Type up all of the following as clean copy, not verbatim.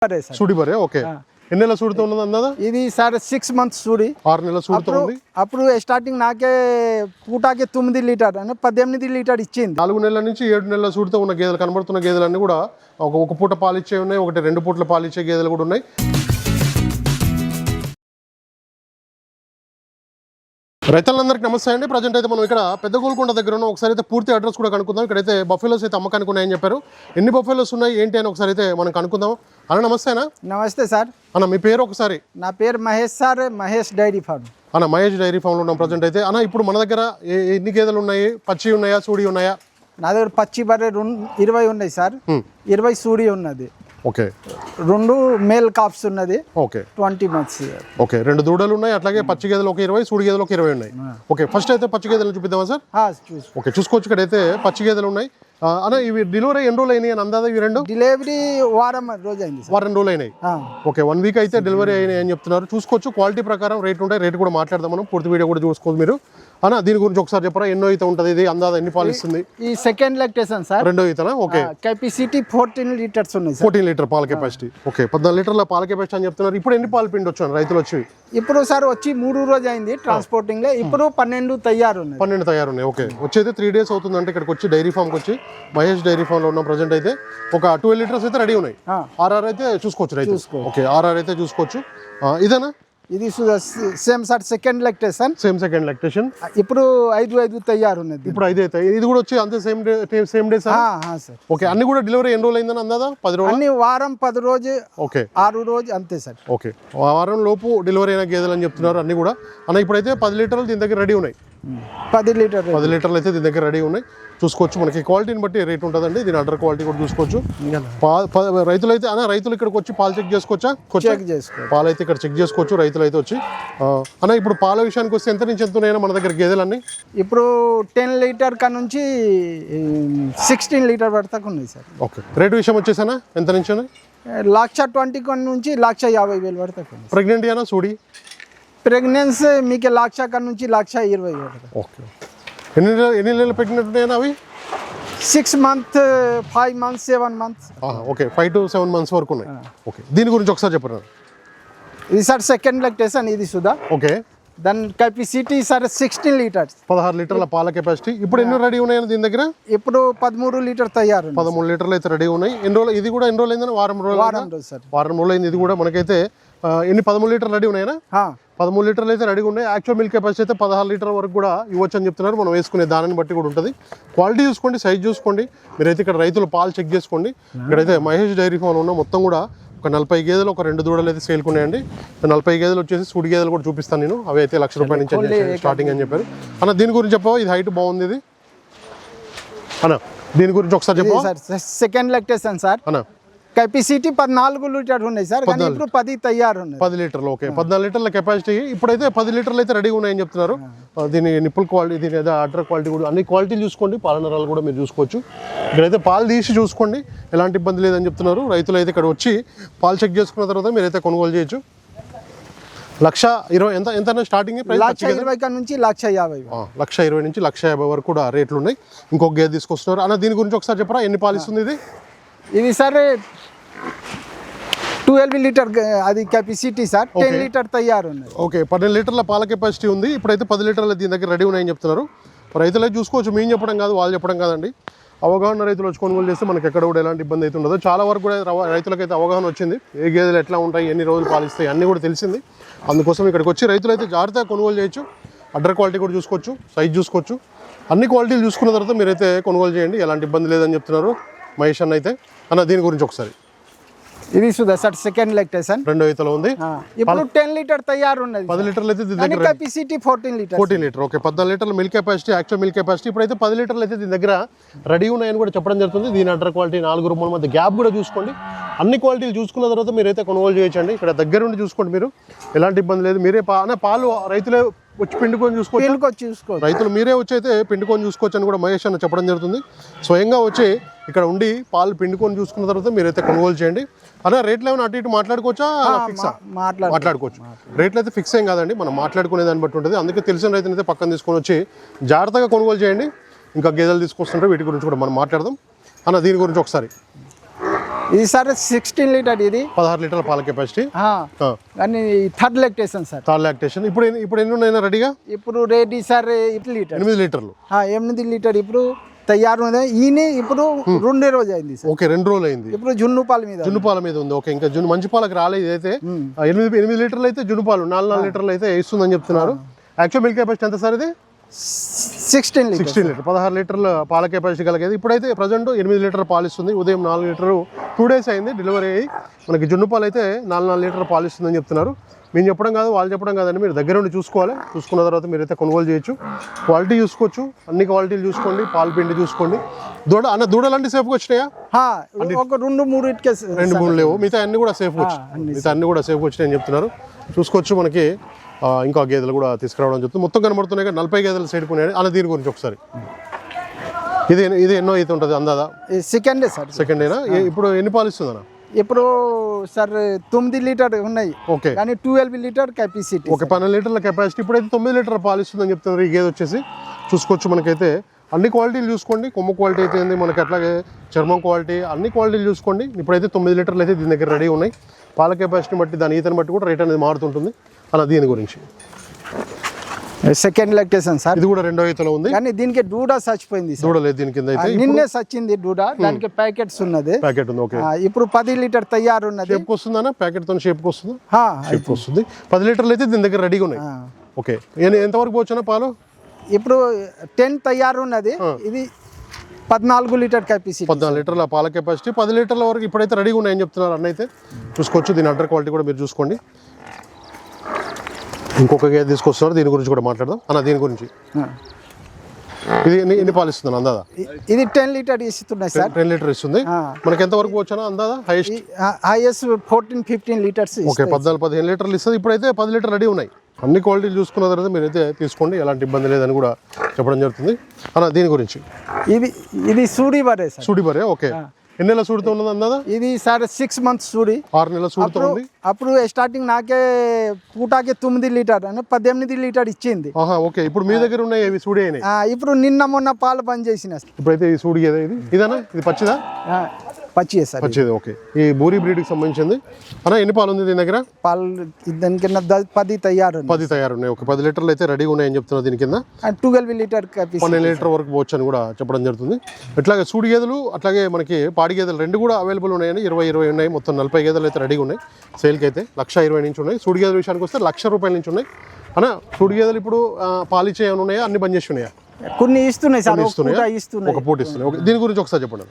సూడి బరే okay ఎన్ని నెలల సూడితో ఉన్నది అన్నదా ఇది సార్ 6 మంత్స్ సూడి 6 నెలల సూడితో ఉంది అప్పుడు స్టార్టింగ్ నాకే పూటకి 9 లీటర్ అంటే 18 లీటర్ ఇచ్చింది 4 నెలల నుంచి 7 నెలల సూడితో ఉన్న గేదెలు కనబడుతున్న గేదెలన్నీ కూడా ఒక పూట పాలు ఇచ్చే ఉన్నాయి, ఒకటి 2 పూట్ల పాలు ఇచ్చే గేదెలు కూడా ఉన్నాయి. రైతులందరికీ నమస్తే అండి. ప్రజెంట్ అయితే మనం ఇక్కడ పెద్ద గోల్కొండ దగ్గర ఉన్న ఒకసారి అయితే పూర్తి అడ్రస్ కూడా కనుక్కుందాం. ఇక్కడైతే బఫెలోస్ అయితే అమ్మకానికి ఉన్నాయని చెప్పారు. ఎన్ని బఫెలోస్ ఉన్నాయి ఏంటి అని ఒకసారి అయితే మనం కనుక్కుందాం. అన్న నమస్తేనా? నమస్తే సార్. అన్న మీ పేరు ఒకసారి? నా పేరు Mahesh sir, Mahesh dairy farm. అన్న మహేష్ డైరీ ఫామ్లో ఉన్నాం ప్రజెంట్ అయితే. అన్న ఇప్పుడు మన దగ్గర ఎన్ని గేదెలు ఉన్నాయి? పచ్చి ఉన్నాయా, సూడి ఉన్నాయా? నా దగ్గర పచ్చి బర్రె 20 ఉన్నాయి సార్. 20 సూడి ఉన్నది. ఓకే. 2 మేల్ కాప్స్ ఉన్నది. ఓకే. 20 మంత్స్. ఓకే. 2 దూడలు ఉన్నాయి, అట్లాగే పచ్చి గేదెలు ఒక 20, సూడి గేదెలు ఒక 20 ఉన్నాయి. ఓకే. ఫస్ట్ అయితే పచ్చి గేదెలు చూపిద్దామా సార్? ఓకే, చూసుకోవచ్చు. ఇక్కడ అయితే పచ్చి గేదెలు ఉన్నాయి. అన్న ఇవి డెలివరీ ఎన్ని రోజులు అయినాయి అని అందాదా? ఇవి రెండు డెలివరీ వారం రోజు అయింది, వారం రోజులు అయినాయి. ఓకే, 1 వీక్ అయితే డెలివరీ అయినాయి అని చెప్తున్నారు. చూసుకోవచ్చు. క్వాలిటీ ప్రకారం రేట్ ఉంటాయి, రేట్ కూడా మాట్లాడదాం మనం. పూర్తి వీడియో కూడా చూసుకోవచ్చు మీరు. అన్న దీని గురించి ఒకసారి చెప్పరా, ఎన్నో అయితే ఉంటుంది ఇది, అందాదా ఎన్ని పాలు ఇస్తుంది? ఈ సెకండ్ లాక్టేషన్ సార్, రెండో ఈతనా? ఓకే. కెపాసిటీ 14 లీటర్స్ ఉన్నాయి. 14 లీటర్ పాల కెపాసిటీ. ఓకే, 14 లీటర్ల పాల కెపాసిటీ అని చెప్తున్నారు. ఇప్పుడు ఎన్ని పాలు పిండి వచ్చాను రైతులు వచ్చి? ఇప్పుడు సార్ వచ్చి 3 రోజు అయింది ట్రాన్స్పోర్టింగ్ లో. ఇప్పుడు 12 తయారు ఉన్నాయి. 12 తయారు ఉన్నాయి. ఓకే, వచ్చేది 3 డేస్ అవుతుంది అంటే ఇక్కడికి వచ్చి డైరీ ఫామ్కి వచ్చి మహేష్ డైరీ ఫామ్ లో ఉన్న ప్రజెంట్ అయితే ఒక 12 లీటర్స్ అయితే రెడీ ఉన్నాయి. ఆర్ఆర్ అయితే చూసుకోవచ్చు రైతు. ఓకే, ఆర్ఆర్ అయితే చూసుకోవచ్చు. ఇదేనా? ఇది same sir second lactation. Same second lactation. ఇప్పుడు 5 తయారు ఉన్నది. ఇప్పుడు 5 అవుతాయి. ఇది కూడా వచ్చి అంతే సేమ్ డే సార్. ఓకే, అన్ని కూడా డెలివరీ ఎన్ని రోజులు అయిందని అందాదా? 10 రోజులు. అన్ని వారం 10 రోజు. ఓకే, 6 రోజు అంతే సార్. ఓకే, వారం లోపు డెలివరీ అయిన గేదెలు అని చెప్తున్నారు అన్ని కూడా. అన్న ఇప్పుడైతే 10 లీటర్లు దీని దగ్గర రెడీ ఉన్నాయి. 10 లీటర్లు అయితే దీని దగ్గర రెడీ ఉన్నాయి. చూసుకోవచ్చు. మనకి క్వాలిటీని బట్టి రేట్ ఉంటుందండి. దీని అడ్డర్ క్వాలిటీ కూడా చూసుకోవచ్చు. రైతులు అయితే అన్న రైతులు ఇక్కడికి వచ్చి పాలు చెక్ చేసుకోవచ్చా? పాలు అయితే ఇక్కడ చెక్ చేసుకోవచ్చు రైతులు అయితే వచ్చి. అన్న ఇప్పుడు పాల విషయానికి వస్తే ఎంత నుంచి ఎంత ఉన్నాయన్నా మన దగ్గర గేదెలన్నీ? ఇప్పుడు 10 లీటర్ కా నుంచి 16 లీటర్ వరకు ఉన్నాయి సార్. ఓకే, రేట్ విషయం వచ్చేసానా ఎంత నుంచి? 1,20,000 నుంచి 1,50,000 వరకు. ప్రెగ్నెంట్ అయినా సూడి? ప్రెగ్నెన్సీ మీకు 1,00,000 నుంచి 1,20,000 వరకు. ఓకే, ఎన్ని నెలలు ప్రెగ్నెంట్ ఉన్నాయన్నా అవి? 6 months, 5 months, 7 months. Okay, 5 to 7 months వరకు ఉన్నాయి. ఓకే, దీని గురించి ఒకసారి చెప్పండి. ఇది సార్ సెకండ్ లాక్టేషన్ ఇది సుధా. ఓకే, దాని కెపాసిటీ సార్ 16 లీటర్స్. 16 లీటర్ల పాల కెపాసిటీ. ఇప్పుడు ఎన్ని రెడీ ఉన్నాయని దీని దగ్గర? ఇప్పుడు 13 లీటర్ తయారు. 13 లీటర్లు అయితే రెడీ ఉన్నాయి. ఎన్ని రోజులు? ఇది కూడా ఎన్ని రోజులు అయిందని? వారం రోజులు సార్. వారం రోజులు అయింది. ఇది కూడా మనకైతే ఎన్ని 13 లీటర్లు రెడీ ఉన్నాయనా? 13 లీటర్లు అయితే రెడీ ఉన్నాయి. యాక్చువల్ మిల్క్ కెపాసిటీ అయితే 16 లీటర్ వరకు కూడా ఇవ్వచ్చు అని చెప్తున్నారు. మనం వేసుకునే దానిని బట్టి కూడా ఉంటుంది. క్వాలిటీ చూసుకోండి, సైజ్ చూసుకోండి. మీరైతే ఇక్కడ రైతులు పాలు చెక్ చేసుకోండి. ఇక్కడైతే మహేష్ డైరీ ఫామ్ ఉన్న మొత్తం కూడా ఒక 40 గేదెలు, ఒక 2 దూడలు అయితే సేల్కి ఉన్నాయండి. 40 గేదెలు వచ్చేసి సూడి గేదెలు కూడా చూపిస్తాను నేను. అవి అయితే ₹1,00,000 నుంచి స్టార్టింగ్ అని చెప్పారు. అన్న దీని గురించి చెప్పవా? ఇది హైట్ బాగుంది. ఇది అన్న దీని గురించి ఒకసారి చెప్పవా? Second lactation sir. అన్న కెపాసిటీ 14 లీటర్ ఉన్నాయి సార్. ఇప్పుడు 10 తయారు ఉన్నాయి. 10 లీటర్లు. ఓకే, 14 లీటర్ల కెపాసిటీ. ఇప్పుడైతే 10 లీటర్లు అయితే రెడీ ఉన్నాయని చెప్తున్నారు. దీని నిప్పుల్ క్వాలిటీ, దీని ఏదో అడ్డర్ క్వాలిటీ కూడా అన్ని క్వాలిటీలు చూసుకోండి. పాలనరాలు కూడా మీరు చూసుకోవచ్చు. ఇక్కడైతే పాలు తీసి చూసుకోండి, ఎలాంటి ఇబ్బంది లేదని చెప్తున్నారు. రైతులు అయితే ఇక్కడ వచ్చి పాలు చెక్ చేసుకున్న తర్వాత మీరైతే కొనుగోలు చేయొచ్చు. 1,20,000 ఎంత స్టార్టింగ్ ప్రైస్? 1,20,000 నుంచి 1,50,000. 1,20,000 నుంచి 1,50,000 వరకు కూడా రేట్లు ఉన్నాయి. ఇంకొక గేదె తీసుకొస్తున్నారు. అన్న దీని గురించి ఒకసారి చెప్పరా, ఎన్ని పాలు ఇస్తుంది ఇది? ఇది సార్ 12 లీటర్ అది కెపాసిటీ సార్. 10 లీటర్ తయారు ఉన్నాయి. ఓకే, 12 లీటర్ల పాల కెపాసిటీ ఉంది. ఇప్పుడైతే 10 లీటర్ల దీని దగ్గర రెడీ ఉన్నాయని చెప్తున్నారు. రైతులైతే చూసుకోవచ్చు. మేము చెప్పడం కాదు, వాళ్ళు చెప్పడం కాదండి. అవగాహన రైతులు వచ్చి కొనుగోలు చేస్తే మనకి ఎక్కడ కూడా ఎలాంటి ఇబ్బంది అయితే ఉండదు. చాలా వరకు కూడా రైతులకైతే అవగాహన వచ్చింది. ఏ గేదెలు ఎట్లా ఉంటాయి, ఎన్ని రోజులు పాలిస్తాయి అన్నీ కూడా తెలిసింది. అందుకోసం ఇక్కడికి వచ్చి రైతులు అయితే జాగ్రత్తగా కొనుగోలు చేయొచ్చు. అడ్డర్ క్వాలిటీ కూడా చూసుకోవచ్చు, సైజ్ చూసుకోవచ్చు. అన్ని క్వాలిటీలు చూసుకున్న తర్వాత మీరైతే కొనుగోలు చేయండి, ఎలాంటి ఇబ్బంది లేదని చెప్తున్నారు మహేష్ అన్న అయితే. అన్న దీని గురించి ఒకసారి? ఇది సుధా సార్ సెకండ్ లాక్టేషన్. రెండో ఈతలో ఉంది. ఇప్పుడు 10 లీటర్ తయారు ఉన్నది. 10 లీటర్లు అయితే దీని దగ్గర కెపాసిటీ 14 లీటర్. ఓకే, 14 లీటర్ల milk capacity, actual milk capacity. ఇప్పుడైతే 10 లీటర్లు అయితే దీని దగ్గర రెడీ ఉన్నాయని కూడా చెప్పడం జరుగుతుంది. దీని అడ్డర్ క్వాలిటీ 4 రూపాయల మధ్య గ్యాప్ కూడా చూసుకోండి. అన్ని క్వాలిటీలు చూసుకున్న తర్వాత మీరైతే కొనుగోలు చేయొచ్చండి. ఇక్కడ దగ్గర ఉండి చూసుకోండి, మీరు ఎలాంటి ఇబ్బంది లేదు. మీరే పాలు రైతులే వచ్చి పిండుకొని చూసుకోవచ్చు. రైతులు మీరే వచ్చి అయితే పిండుకొని చూసుకోవచ్చు అని కూడా మహేష్ అన్న చెప్పడం జరుగుతుంది. స్వయంగా వచ్చి ఇక్కడ ఉండి పాలు పిండుకొని చూసుకున్న తర్వాత మీరైతే కొనుగోలు చేయండి. అన్న రేట్లు ఏమైనా అటు ఇటు మాట్లాడుకోవచ్చా? మాట్లాడుకోవచ్చు. రేట్లు అయితే ఫిక్స్ ఏం కాదండి, మనం మాట్లాడుకునే దాన్ని బట్టి ఉంటుంది. అందుకే తెలిసిన రైతునైతే పక్కన తీసుకొని వచ్చి జాగ్రత్తగా కొనుగోలు చేయండి. ఇంకా గేదెలు తీసుకొస్తుంటే వీటి గురించి కూడా మనం మాట్లాడదాం. అన్న దీని గురించి ఒకసారి ఇది సార్ 16 లీటర్ ఇది 16 లీటర్ల పాల కెపాసిటీ. కానీ third lactation sir. Third lactation. ఇప్పుడు ఎన్ని ఉన్నాయి రెడీగా? ఇప్పుడు రెడీ సార్ 8 లీటర్. 8 లీటర్లు. 8 లీటర్ ఇప్పుడు తయారు ఉంది. ఈయన ఇప్పుడు 2 రోజు అయింది సార్. ఓకే, 2 రోజులు అయింది. ఇప్పుడు జున్ను పాల మీద ఉంది. ఓకే, ఇంకా మంచి పాలకు రాలేదు. అయితే 8 లీటర్లు అయితే జున్ను పాలు, 4 లీటర్లు అయితే ఇస్తుందని చెప్తున్నారు. యాక్చువల్ మిల్క్ కెపాసిటీ ఎంత సార్ ఇది? 16 లీటర్. 16 లీటర్ల పాల కెపాసిటీ కలిగేది. ఇప్పుడైతే ప్రజెంట్ 8 లీటర్ల పాలు ఇస్తుంది. ఉదయం 4 లీటర్లు 2 days అయింది డెలివరీ అయ్యి. మనకి జున్ను పాలు అయితే 4 లీటర్ల పాలు ఇస్తుందని చెప్తున్నారు. మేము చెప్పడం కాదు, వాళ్ళు చెప్పడం కాదండి. మీరు దగ్గర ఉండి చూసుకోవాలి. చూసుకున్న తర్వాత మీరైతే కొనుగోలు చేయొచ్చు. క్వాలిటీ చూసుకోవచ్చు, అన్ని క్వాలిటీలు చూసుకోండి, పాలు పిండి చూసుకోండి. దూడలు అంటే సేఫ్గా వచ్చినాయా? ఒక 2-3 ఇటుకే 2-3 లేవు. మిగతా అన్ని కూడా సేఫ్గా వచ్చినాయని చెప్తున్నారు. చూసుకోవచ్చు. మనకి ఇంకా గేదెలు కూడా తీసుకురావడం చెప్తుంది. మొత్తం కనబడుతున్నాయి. 40 గేదెలు సైడ్ పోయినాయి అన్న. దీని గురించి ఒకసారి, ఇది ఎన్నో అయితే ఉంటుంది అందాదా? సెకండ్ సెకండేనా? ఇప్పుడు ఎన్ని పాలు ఇస్తుందన్నా? ఇప్పుడు సార్ 9 లీటర్ ఉన్నాయి. ఓకే, కానీ 12 లీటర్ కెపాసిటీ. ఓకే, 12 లీటర్ల కెపాసిటీ. ఇప్పుడైతే 9 లీటర్ల పాలు ఇస్తుందని చెప్తున్నారు ఈ గేదె వచ్చేసి. చూసుకోవచ్చు. మనకైతే అన్ని క్వాలిటీలు చూసుకోండి. కొమ్ము క్వాలిటీ అయితే ఏంది మనకి, అట్లాగే చర్మం క్వాలిటీ, అన్ని క్వాలిటీలు చూసుకోండి. ఇప్పుడైతే 9 లీటర్లు అయితే దీని దగ్గర రెడీ ఉన్నాయి. పాల కెపాసిటీని బట్టి, దాని ఈతని బట్టి కూడా రేట్ అనేది మారుతుంటుంది అలా. దీని గురించి సెకండ్ లాక్టేషన్ సార్. ఇది కూడా 2వ ఈతలో ఉంది. కానీ దీనికి దూడ చచ్చిపోయింది. దూడ లేదు దీని కింద అయితే. నిన్నే చచ్చింది దూడ. దానికి ప్యాకెట్స్ ఉన్నది. ప్యాకెట్ ఉంది. ఓకే, ఇప్పుడు 10 లీటర్ తయారు ఉన్నది. షేప్కి వస్తుందా? ప్యాకెట్ తో షేప్కి వస్తుందా? షేప్కి వస్తుంది. 10 లీటర్లు అయితే దీని దగ్గర రెడీగా ఉన్నాయి. ఓకే, ఎంతవరకు పోవచ్చునా పాలు? ఇప్పుడు 10 తయారు ఉన్నది. ఇది 14 లీటర్ కెపాసిటీ. 14 లీటర్ల పాల కెపాసిటీ. 10 లీటర్ల వరకు ఇప్పుడైతే రెడీగా ఉన్నాయని చెప్తున్నారు అన్న అయితే. చూసుకోవచ్చు. దీని అండర్ క్వాలిటీ కూడా మీరు చూసుకోండి. ఇంకొక గేదె తీసుకొస్తున్నారు, దీని గురించి కూడా మాట్లాడదాం అన్న. దీని గురించి ఇది ఎన్ని పాలు ఇస్తుంది అందాదా? ఇది 10 లీటర్ ఇస్తున్నాయి సార్. 10 లీటర్ ఇస్తుంది. మనకి ఎంత వరకు వచ్చానా అందాదా? Highest 14-15 litres. ఓకే, 14-15 లీటర్లు ఇస్తుంది. ఇప్పుడైతే 10 లీటర్ రెడీ ఉన్నాయి. అన్ని క్వాలిటీలు చూసుకున్న తర్వాత మీరైతే తీసుకోండి, ఎలాంటి ఇబ్బంది లేదని కూడా చెప్పడం జరుగుతుంది అన్న. దీని గురించి ఇది సూడి బరే సార్. సూడి బరే. ఓకే, ఎన్ని నెలల సూడితో ఉన్నది అందాదా? ఇది సార్ 6 months సూడి. 6 నెలల సూడితో ఉంది. అప్పుడు స్టార్టింగ్ నాకే పూటకి 9 లీటర్ అని 18 లీటర్ ఇచ్చింది. ఓకే, ఇప్పుడు మీ దగ్గర ఉన్నాయి ఇవి సూడి అయినాయి. ఇప్పుడు నిన్న మొన్న పాలు బంద్ చేసిన. ఇప్పుడైతే ఈ సూడి ఇదేనా? ఇది పచ్చిదా? పచ్చిదే సార్. పచ్చిది. ఓకే, ఈ బూరి బ్రీడ్కి సంబంధించింది అన్న. ఎన్ని పాలు ఉంది దీని దగ్గర? పాలు దీని కింద 10 తయారు. 10 తయారు ఉన్నాయి. ఓకే, 10 లీటర్లు అయితే రెడీగా ఉన్నాయని చెప్తున్నారు. దీని కింద 12 లీటర్ 12 లీటర్ వరకు పోవచ్చు అని కూడా చెప్పడం జరుగుతుంది. ఇట్లాగే సూడి గేదెలు అట్లాగే మనకి పాడి గేదెలు 2 కూడా అవైలబుల్ ఉన్నాయని. 20 ఉన్నాయి. మొత్తం 40 గేదెలు అయితే రెడీగా ఉన్నాయి. సేల్కి అయితే 1,20,000 నుంచి ఉన్నాయి. సూడి గేదెల విషయానికి వస్తే 1,00,000 రూపాయల నుంచి ఉన్నాయి అన్న. సూడి గేదెలు ఇప్పుడు పాలిచ్చే ఏమైనా ఉన్నాయా? అన్ని బంద్ చేసి ఉన్నాయా? కొన్ని ఇస్తున్నాయి సార్. ఒక పూట ఇస్తున్నాయి. ఓకే, దీని గురించి ఒకసారి చెప్పండి.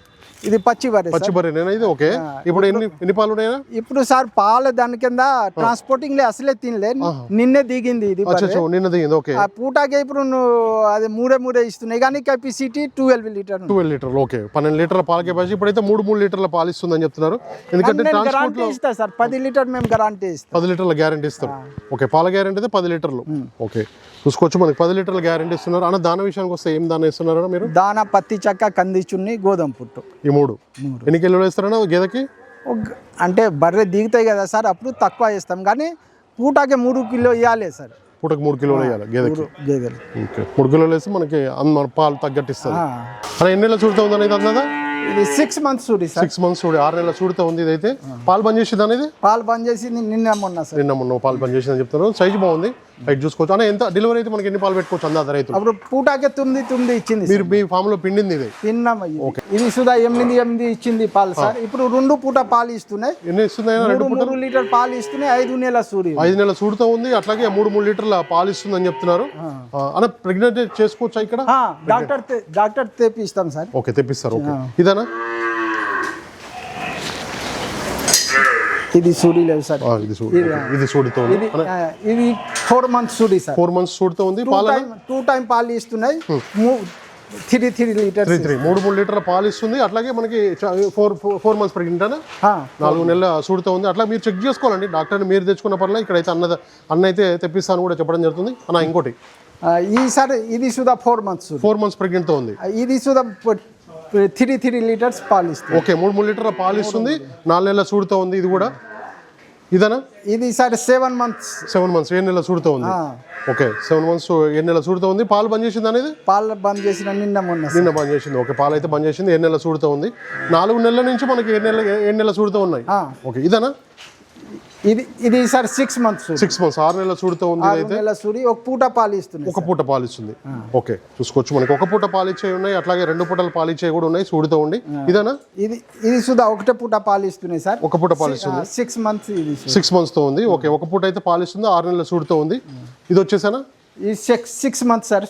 ఇది పచ్చి బర్రెనేనా ఇది? ఓకే, ఇప్పుడు ఎన్ని పాలు ఉన్నాయా? ఇప్పుడు సార్ పాలు దాని కింద ట్రాన్స్పోర్టింగ్ లే అసలే తినలే. నిన్నే దిగింది ఇది. నిన్న దిగింది. ఓకే, పూటకి ఇప్పుడు అది మూడే ఇస్తున్నాయి. కానీ కెపాసిటీ 12 లీటర్లు. ఓకే, 12 లీటర్ల పాల కెపాసిటీ. ఇప్పుడైతే 3 లీటర్ల పాలు ఇస్తుందని చెప్తున్నారు. ఎందుకంటే గ్యారంటీ ఇస్తా సార్. 10 లీటర్ మేము గ్యారంటీ ఇస్తాం. 10 లీటర్ల గ్యారంటీ ఇస్తారు. ఓకే, పాల గ్యారంటీ అయితే 10 లీటర్లు. ఓకే, చూసుకోవచ్చు. మనకి 10 లీటర్ల గ్యారంటీ ఇస్తున్నారు అన్న. దాన విషయానికి వస్తే ఏం దాన ఇస్తున్నారా మీరు? దాన పత్తి చెక్క, కంది చున్ని, గోధుమ పుట్టు. ఈ 3 ఎన్ని కిలోలు వేస్తారన్నా గేదెకి? అంటే బర్రె దిగుతాయి కదా సార్, అప్పుడు తక్కువ వేస్తాం. కానీ పూటకి 3 కిలో ఇవ్వాలి సార్. పూటకి 3 కిలోలు వేయాలి గేదెలు. ఓకే, 3 కిలోలు వేసి మనకి పాలు తగ్గట్టు ఇస్తుంది అన్న. ఎన్ని నెలల చూడుతూ ఉందని ఇది అన్నదా? ఇది 6 months సూడి సార్. 6 months సూడి, 6 నెలల సూడితో ఉంది. ఇదైతే పాలు బంద్ చేసింది అనేది? పాలు బంద్ చేసి నిన్న మొన్న పాలు బంద్ చేసిందని చెప్తున్నారు. సైజ్ బాగుంది. రైట్, చూసుకోవచ్చు అన్న. ఎంత డెలివరీ అయితే మనకి ఎన్ని పాలు పెట్టుకోవచ్చు అందాదా రైతు? అప్పుడు పూటకే 9 ఇచ్చింది. మీరు మీ ఫామ్ లో పిండింది ఇది? తిన్నాం. ఇది సుధా 8 ఇచ్చింది పాలు సార్. ఇప్పుడు 2 పూట పాలు ఇస్తున్నాయి. ఎన్ని ఇస్తున్నాయి? 3 లీటర్ పాలు ఇస్తున్నాయి. 5 నెలల సూడి. 5 నెలల సూడితో ఉంది. అట్లాగే 3 లీటర్ల పాలు ఇస్తుందని చెప్తున్నారు అన్న. ప్రెగ్నెంట్ చేసుకోవచ్చా ఇక్కడ? డాక్టర్ తెప్పిస్తాం సార్. ఓకే, తెప్పిస్తారు. ఓకే, ఇదేనా? ఇది సూడి లేదు సార్. ఇది సూడితో ఉంది. ఇది 4 months సూడి సార్. 4 months సూడితో ఉంది. 2 టైం పాలు ఇస్తున్నాయి. 3 లీటర్స్. 3 లీటర్ల పాలు ఇస్తుంది. అట్లాగే మనకి 4 months ప్రెగ్నెంట్ అన్న. 4 నెలల సూడితో ఉంది. అట్లా మీరు చెక్ చేసుకోవాలండి. డాక్టర్ని మీరు తెచ్చుకున్న పర్లేదు. ఇక్కడైతే అన్న అయితే తెప్పిస్తాను కూడా చెప్పడం జరుగుతుంది అన్న. ఇంకోటి ఈసారి ఇది సుధా 4 months ప్రెగ్నెంట్ తో ఉంది. ఇది సుధా 3 లీటర్స్ పాలు ఇస్తుంది. ఓకే, 3 లీటర్ల పాలు ఇస్తుంది. 4 నెలల సూడితో ఉంది. ఇది కూడా ఇదేనా? ఇది సార్ 7 months. 7 months 7 నెలల సూడుతో ఉంది. ఓకే 7 months 7 నెలల సూడుతో ఉంది. పాలు బంద్ చేసింది అనేది? పాలు బంద్ చేసిన నిన్న బంద్ చేసింది. ఓకే పాలు అయితే బంద్ చేసింది. 7 నెలల సూడుతో ఉంది. 4 నెలల నుంచి మనకి 7 నెలల సూడుతో ఉన్నాయి. ఓకే ఇదేనా? ఇది సార్ 6 months. 6 months 6 నెలల సూడుతో ఉంది. అయితే 6 నెలల సూడి ఒక పూట పాలు ఇస్తుంది. ఒక పూట పాలు ఇస్తుంది. ఓకే చూసుకోవచ్చు మనకి ఒక పూట పాలు ఇచ్చే ఉన్నాయి, అట్లాగే 2 పూటలు పాలు ఇచ్చే కూడా ఉన్నాయి సూడుతో ఉండి. ఇదేనా? ఇది సుధా ఒకటే పూట పాలు ఇస్తున్నాయి సార్. ఒక పూట పాలు ఇస్తుంది. 6 months ఇది 6 months తో ఉంది. ఓకే ఒక పూట అయితే పాలు ఇస్తుంది. 6 నెలల సూడుతో ఉంది. ఇది వచ్చేసానా? ఈ 6 months సార్.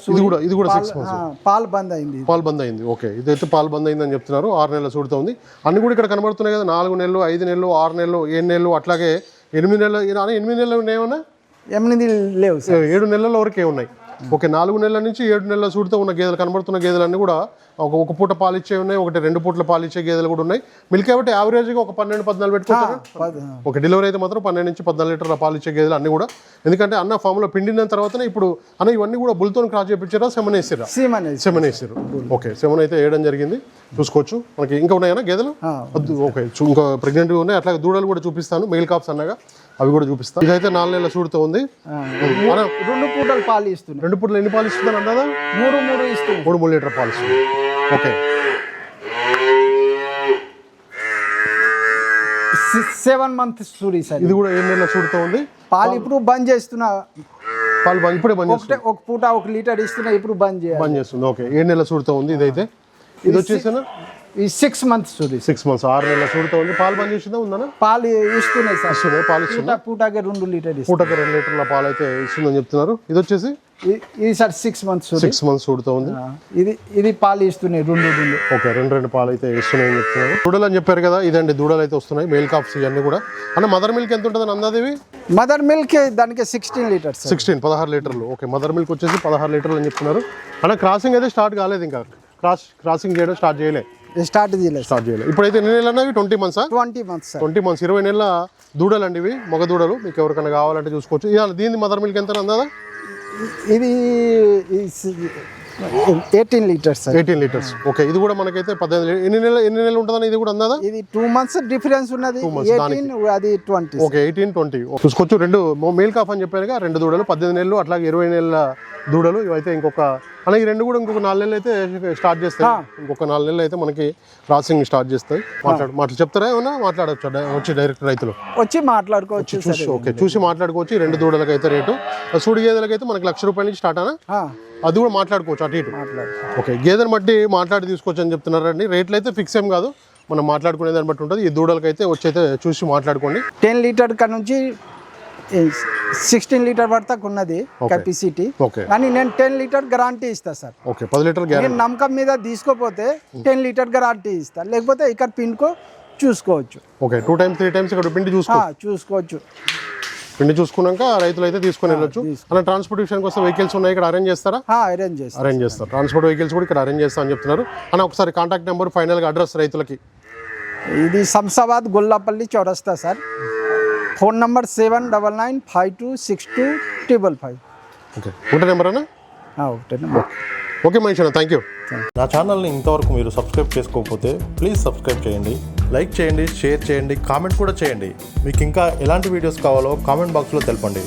ఇది కూడా 6 months పాలు బంద్ అయింది. ఓకే ఇదైతే పాలు బంద్ అయిందని చెప్తున్నారు. 6 నెలల సూడుతో ఉంది. అన్ని కూడా ఇక్కడ కనబడుతున్నాయి కదా, 4 నెలలు 5 నెలలు 6 నెలలు 7 నెలలు అట్లాగే 8 నెలలు. 8 నెలలు ఉన్నాయేమన్నా? 8 లేవు సార్. 7 నెలల వరకే ఉన్నాయి. ఓకే 4 నెలల నుంచి 7 నెలల సూడుతో ఉన్న గేదెలు కనబడుతున్న గేదెలన్నీ కూడా ఒక పూట పాలు ఇచ్చే ఉన్నాయి, 2 పూటల పాలు ఇచ్చే గేదెలు కూడా ఉన్నాయి. మిల్క్ కాబట్టి యావరేజ్గా ఒక 12-14 పెట్టుకుంటారు. ఓకే డెలివరీ అయితే మాత్రం 12 నుంచి 14 లీటర్ల పాలు ఇచ్చే గేదెలు అన్ని కూడా. ఎందుకంటే అన్న ఫామ్లో పిండిన తర్వాతనే ఇప్పుడు అన్న ఇవన్నీ కూడా బుల్తో క్రాస్ చేయించారా? సెమన్ వేసారు. ఓకే సెమన్ అయితే వేయడం జరిగింది. చూసుకోవచ్చు మనకి. ఇంకా ఉన్నాయన్నా గేదెలు? ఓకే ఇంకా ప్రెగ్నెంట్ ఉన్నాయి. అట్లాగే దూడలు కూడా చూపిస్తాను, మెయిల్ కాప్స్ అన్నగా అవి కూడా చూపిస్తాను. ఇదైతే 4 నెలల సూడుతో ఉంది. 2 పూటలు పాలు ఇస్తుంది. 2 పూటలు ఎన్ని పాలు ఇస్తుంది అన్నదా? 3 ఇస్తుంది. 3 లీటర్ పాలు ఇస్తుంది. ఓకే 7 months సూడి సార్. ఇది కూడా 7 నెలల సూడుతో ఉంది. పాలు ఇప్పుడు బంద్ చేస్తున్నా. ఇప్పుడే బంద్ చేస్తుంది. ఒక పూట 1 లీటర్ ఇస్తున్నా, ఇప్పుడు బంద్ చేస్తుంది. ఓకే 7 నెలల సూడుతో ఉంది. ఇదైతే ఇది వచ్చేసినా ఈ 6 months సూడి. 6 months 6 నెలల సూడుతో ఉంది. పాలు బంద్ చేసిందా? ఉందన్నా? పాలు ఇస్తున్నాయి సార్. పాలు ఇస్తున్నా. పూటకి 2 లీటర్ పూటకి 2 లీటర్ల పాలు అయితే ఇస్తుందని చెప్తున్నారు. ఇది వచ్చేసి ఇది సార్ 6 months 6 months సూడుతో ఉంది. ఇది పాలు ఇస్తున్నాయి 2. ఓకే 2 పాలు అయితే ఇస్తున్నాయని చెప్తున్నారు. దూడలు అని చెప్పారు కదా, ఇదండి దూడలు అయితే వస్తున్నాయి. మెయిల్ కాప్స్ ఇవన్నీ కూడా. అన్న మదర్ మిల్క్ ఎంత ఉంటుందని అందాదేవి? మదర్ మిల్క్ దానికి 16 లీటర్స్. 16 లీటర్లు. ఓకే మదర్ మిల్క్ వచ్చేసి 16 లీటర్లు అని చెప్తున్నారు. అన్న క్రాసింగ్ అయితే స్టార్ట్ కాలేదు, ఇంకా క్రాసింగ్ చేయడం స్టార్ట్ చేయలేదు. ఇప్పుడైతే ఎన్ని నెలలు అన్నవి? 20 months. 20 months 20 months 20 నెలల దూడలు అండి ఇవి, మగ దూడలు. మీకు ఎవరికైనా కావాలంటే చూసుకోవచ్చు. ఇవాళ దీని మదర్ మిల్క్ ఎంత అందాదా? ఇది 18 లీటర్స్. 18 లీటర్స్. ఓకే ఇది కూడా మనకైతే 18 ఎన్ని నెలలు ఉంటుందని ఇది కూడా అందాదా? ఇది 2 months డిఫరెన్స్ ఉన్నది. 18 అది 20. ఓకే 18 20 చూసుకోవచ్చు. 2 మెయిల్ కాఫ్ అని చెప్పారుగా, 2 దూడలు 18 నెలలు అట్లాగే 20 నెలల దూడలు. ఇవైతే ఇంకొక ఈ 2 కూడా ఇంకొక 4 నెలలు అయితే స్టార్ట్ చేస్తాయి. ఇంకొక 4 నెలలు అయితే మనకి క్రాసింగ్ స్టార్ట్ చేస్తాయి. మాటలు చెప్తారా? ఏమన్నా మాట్లాడచ్చు వచ్చి డైరెక్ట్ రైతులు వచ్చి మాట్లాడుకోవచ్చు. ఓకే చూసి మాట్లాడుకోవచ్చు. 2 దూడలకి అయితే రేటు. సూడి గేదెలకి అయితే మనకి ₹1,00,000 నుంచి స్టార్ట్ అనా? అది కూడా మాట్లాడుకోవచ్చు అటు ఇటు. ఓకే గేదెని బట్టి మాట్లాడి తీసుకోవచ్చు అని చెప్తున్నారండి. రేట్లు అయితే ఫిక్స్ ఏం కాదు, మనం మాట్లాడుకునే దాన్ని బట్టి ఉంటుంది. ఈ దూడలకి అయితే వచ్చి అయితే చూసి మాట్లాడుకోండి. 10 లీటర్ కాడ నుంచి 16 లీటర్ వరకు ఉన్నది కెపాసిటీ. కానీ నేను 10 లీటర్ గ్యారంటీ ఇస్తా సార్. Okay 10 litre guarantee. నేను నమ్మకం మీద తీసుకోపోతే 10 లీటర్ గ్యారంటీ ఇస్తా. లేకపోతే ఇక్కడ పిండుకో చూసుకోవచ్చు. ఓకే 2 times 3 times ఇక్కడ పిండి చూసుకోవచ్చు. పిండి చూసుకున్నాక రైతులు అయితే తీసుకొని వెళ్ళొచ్చు. అలా ట్రాన్స్పోర్టేషన్ కోసం వెహికల్స్ ఉన్నాయి ఇక్కడ అరేంజ్ చేస్తారా? అరేంజ్ చేస్తారు. ట్రాన్స్పోర్ట్ వెహికల్స్ కూడా ఇక్కడ అరేంజ్ చేస్తా అని చెప్తున్నారు. అన్న ఒకసారి కాంటాక్ట్ నెంబర్, ఫైనల్గా అడ్రస్ రైతులకి. ఇది శంషాబాద్ గొల్లాపల్లి చౌరస్తా సార్. Phone number 7999526255. ఓకే ఒకటే నెంబర్ అన్న? ఒకటే నెంబర్. ఓకే మహేష్ అన్న థ్యాంక్ యూ. నా ఛానల్ని ఇంతవరకు మీరు సబ్స్క్రైబ్ చేసుకోకపోతే ప్లీజ్ సబ్స్క్రైబ్ చేయండి, లైక్ చేయండి, షేర్ చేయండి, కామెంట్ కూడా చేయండి. మీకు ఇంకా ఎలాంటి వీడియోస్ కావాలో కామెంట్ బాక్స్లో తెలపండి.